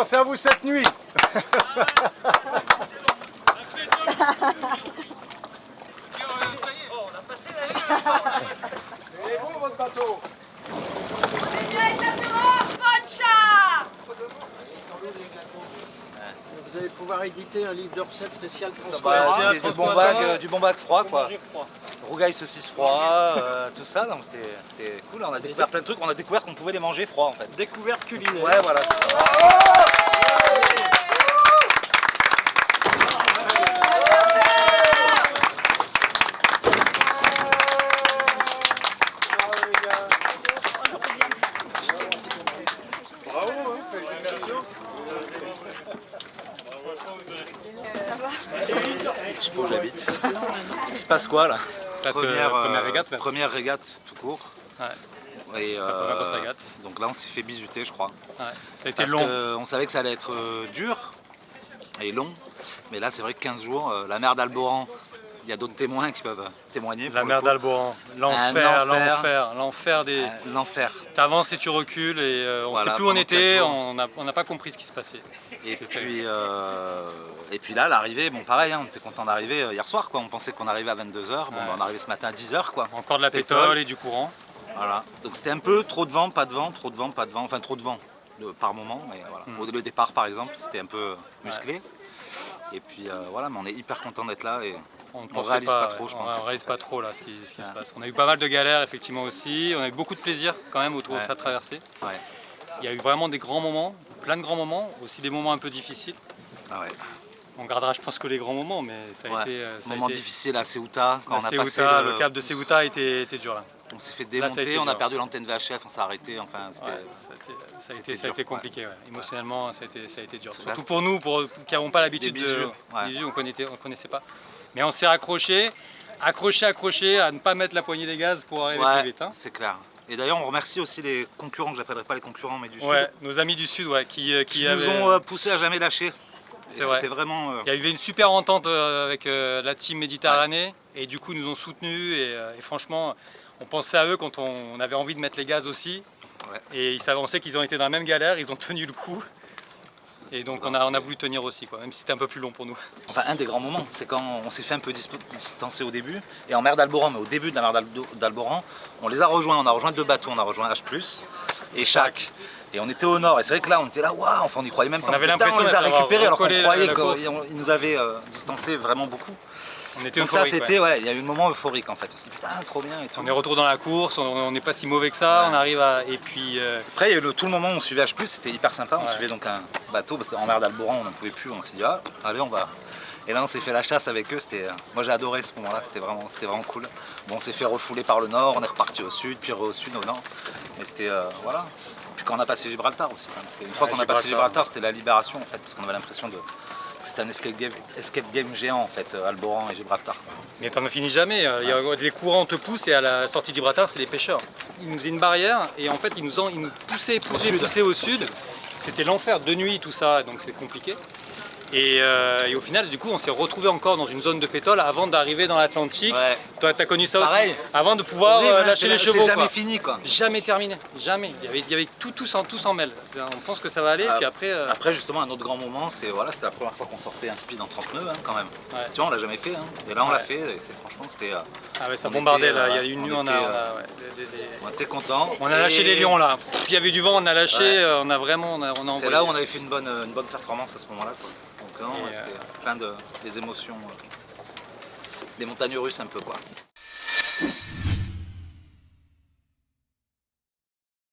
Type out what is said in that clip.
pensé à vous cette nuit. Il est beau votre bateau. Vous allez pouvoir éditer un livre de recettes spécial pour C'était du bon bac froid quoi. Rougail saucisse froid, tout ça, donc c'était cool. On a découvert plein de trucs, on a découvert qu'on pouvait les manger froid en fait. découverte culinaire. Ouais voilà, c'est ça. Bravo, hein, félicitations. Je bouge la bite. Il se passe quoi là? Première régate tout court. Ouais. Et première grosse régate. donc là on s'est fait bisuter je crois. Ouais. Ça a été Parce long. on savait que ça allait être dur et long. Mais là c'est vrai que 15 jours, la mer d'Alboran, il y a d'autres témoins qui peuvent témoigner. La mer d'Alboran, l'enfer des... L'enfer. T'avances et tu recules et on ne Voilà, sait plus où on pendant était, 4 jours. on n'a pas compris ce qui se passait. Et puis là, l'arrivée, bon pareil, hein, on était content d'arriver hier soir quoi. On pensait qu'on arrivait à 22 h, bon, Ouais. on est arrivé ce matin à 10 h quoi. Encore de la pétole et du courant. Voilà. Donc c'était un peu trop de vent, pas de vent, trop de vent, pas de vent, enfin trop de vent par moment. Mais voilà. Le départ par exemple, c'était un peu musclé. Et puis voilà, mais on est hyper content d'être là et on réalise pas trop, je pense. On réalise pas trop là ce qui se passe. On a eu pas mal de galères effectivement aussi, on a eu beaucoup de plaisir quand même autour de sa traversée. Ouais. Il y a eu vraiment des grands moments, plein de grands moments, aussi des moments un peu difficiles. Ah ouais. On gardera je pense que les grands moments, mais ça a été... Moment difficile à Ceuta, quand on a passé le cap de Ceuta était dur là. On s'est fait Là, ça a démonter, été on a dur. perdu l'antenne VHF, on s'est arrêté, enfin c'était... Ouais, ça a été compliqué, ouais. Émotionnellement ça a été dur. Là, Surtout pour nous, qui n'avons pas l'habitude Des de... bisous, ouais. Des bisous, on connaissait pas. Mais on s'est accroché à ne pas mettre la poignée des gaz pour arriver plus vite. Hein. C'est clair. Et d'ailleurs on remercie aussi les concurrents, que j'appellerai pas les concurrents mais du Ouais, Sud, nos amis du Sud qui nous ont poussé à jamais lâcher. C'est vrai. C'était vraiment... Il y avait une super entente avec la team Méditerranée et du coup ils nous ont soutenus et franchement on pensait à eux quand on avait envie de mettre les gaz aussi. Ouais. Et on sait qu'ils ont été dans la même galère, ils ont tenu le coup. Et donc on a voulu tenir aussi, quoi, même si c'était un peu plus long pour nous. Enfin un des grands moments, c'est quand on s'est fait un peu distancer au début. Et en mer d'Alboran, mais au début de la mer d'Alboran, on les a rejoints, on a rejoint 2 bateaux, on a rejoint H+, et Chac. Et on était au nord, et c'est vrai que là on était là, waouh, enfin on n'y croyait même pas. On avait l'impression on les a d'avoir récupérés alors qu'on recollé croyait la course. qu'ils nous avaient distancés vraiment beaucoup. On était Donc ça euphoriques, c'était, il y a eu un moment euphorique en fait. On s'est dit putain trop bien et tout. On est retour dans la course, on n'est pas si mauvais que ça, Ouais. on arrive à... Et puis... Après il y a eu tout le moment où on suivait H+, c'était hyper sympa, on Ouais. suivait donc un bateau, parce qu'en mer d'Alboran on n'en pouvait plus, on s'est dit ah, allez on va... Et là on s'est fait la chasse avec eux, moi j'ai adoré ce moment là, c'était vraiment cool. Bon on s'est fait refouler par le nord, on est reparti au sud, puis au sud, au nord. Mais c'était, voilà. Puis quand on a passé Gibraltar aussi, quand même. Une fois qu'on a passé Gibraltar, c'était la libération en fait, parce qu'on avait l'impression de... C'était un escape game géant en fait, Alboran et Gibraltar. Quoi. Mais t'en finis jamais, les courants te poussent et à la sortie de Gibraltar c'est les pêcheurs. Ils nous faisaient une barrière et en fait ils nous poussaient au sud. C'était l'enfer, de nuit tout ça, donc c'est compliqué. Et au final du coup on s'est retrouvé encore dans une zone de pétole avant d'arriver dans l'Atlantique. Ouais. Toi t'as connu ça Pareil. aussi. Avant de pouvoir lâcher les chevaux. C'est jamais quoi. fini quoi. Jamais terminé, jamais. Il y avait tout en mêle. On pense que ça va aller, puis après... Après justement un autre grand moment, c'était la première fois qu'on sortait un speed en 30 nœuds hein, quand même. Ouais. Tu vois on l'a jamais fait, hein. Et là on l'a Ouais. fait, et franchement c'était... Ah ouais, ça on bombardait était, là, il y a une nuit on était contents. On a lâché les lions là, il y avait du vent, on a lâché, on a vraiment... C'est là où on avait fait une bonne performance à ce moment-là. Donc non, Et c'était plein de les émotions, les montagnes russes un peu quoi.